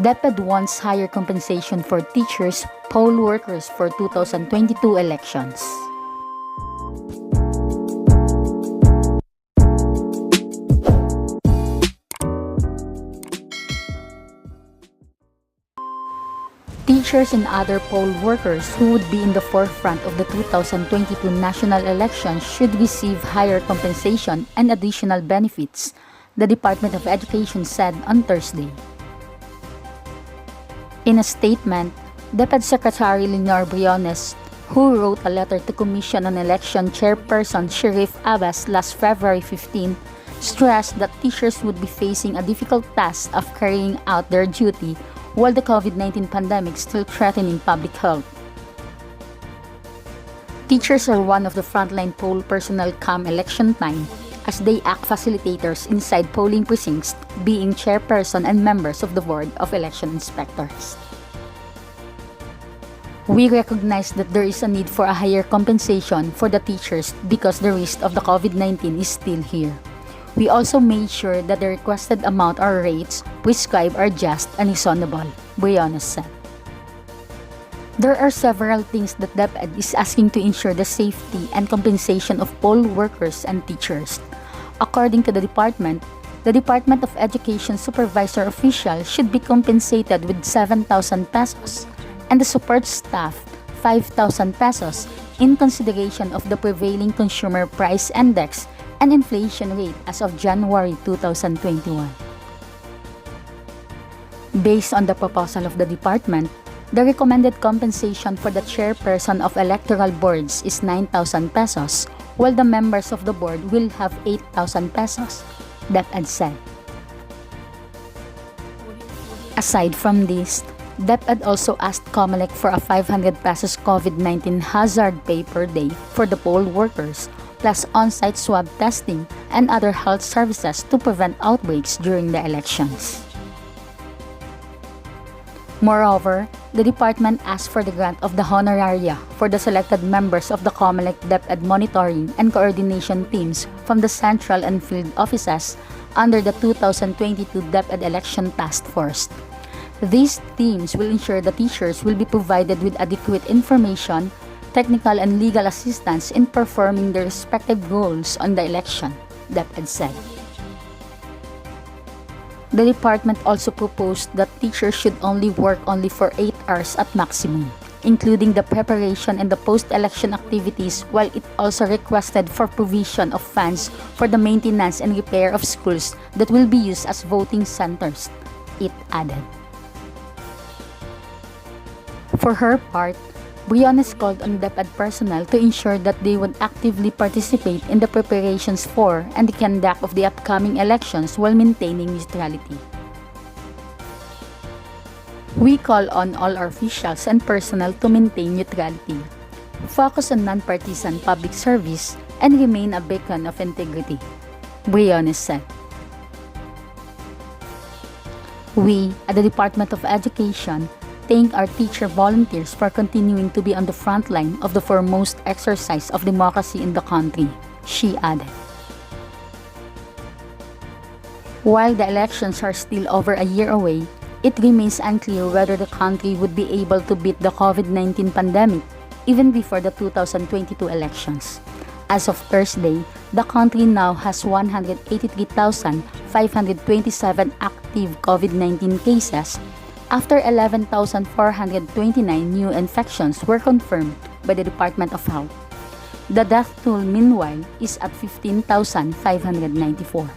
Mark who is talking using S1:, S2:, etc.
S1: DepEd wants higher compensation for teachers, poll workers for 2022 elections. Teachers and other poll workers who would be in the forefront of the 2022 national elections should receive higher compensation and additional benefits, the Department of Education said on Thursday. In a statement, DepEd Secretary Leonor Briones, who wrote a letter to Commission on Election Chairperson Sharif Abbas last February 15, stressed that teachers would be facing a difficult task of carrying out their duty while the COVID-19 pandemic still threatening public health. Teachers are one of the frontline poll personnel come election time, as they act facilitators inside polling precincts, being chairperson and members of the Board of Election Inspectors. We recognize that there is a need for a higher compensation for the teachers because the risk of the COVID-19 is still here. We also made sure that the requested amount or rates prescribed are just and reasonable, Briones said. There are several things that DepEd is asking to ensure the safety and compensation of poll workers and teachers. According to the Department of Education supervisor official should be compensated with 7,000 pesos and the support staff 5,000 pesos in consideration of the prevailing consumer price index and inflation rate as of January 2021. Based on the proposal of the department, the recommended compensation for the chairperson of electoral boards is 9,000 pesos, while the members of the board will have 8,000 pesos, DepEd said. Aside from this, DepEd also asked COMELEC for a 500 pesos COVID-19 hazard pay per day for the poll workers, plus on-site swab testing and other health services to prevent outbreaks during the elections. Moreover, the department asked for the grant of the honoraria for the selected members of the COMELEC DepEd monitoring and coordination teams from the central and field offices under the 2022 DepEd Election Task Force. These teams will ensure the teachers will be provided with adequate information, technical and legal assistance in performing their respective roles on the election, DepEd said. The department also proposed that teachers should only work for 8 hours at maximum, including the preparation and the post-election activities, while it also requested for provision of funds for the maintenance and repair of schools that will be used as voting centers, it added. For her part, Briones called on DepEd personnel to ensure that they would actively participate in the preparations for and the conduct of the upcoming elections while maintaining neutrality. We call on all our officials and personnel to maintain neutrality, focus on non-partisan public service, and remain a beacon of integrity, Briones said. We, at the Department of Education, thank our teacher volunteers for continuing to be on the front line of the foremost exercise of democracy in the country, she added. While the elections are still over a year away, it remains unclear whether the country would be able to beat the COVID-19 pandemic even before the 2022 elections. As of Thursday, the country now has 183,527 active COVID-19 cases after 11,429 new infections were confirmed by the Department of Health. The death toll, meanwhile, is at 15,594.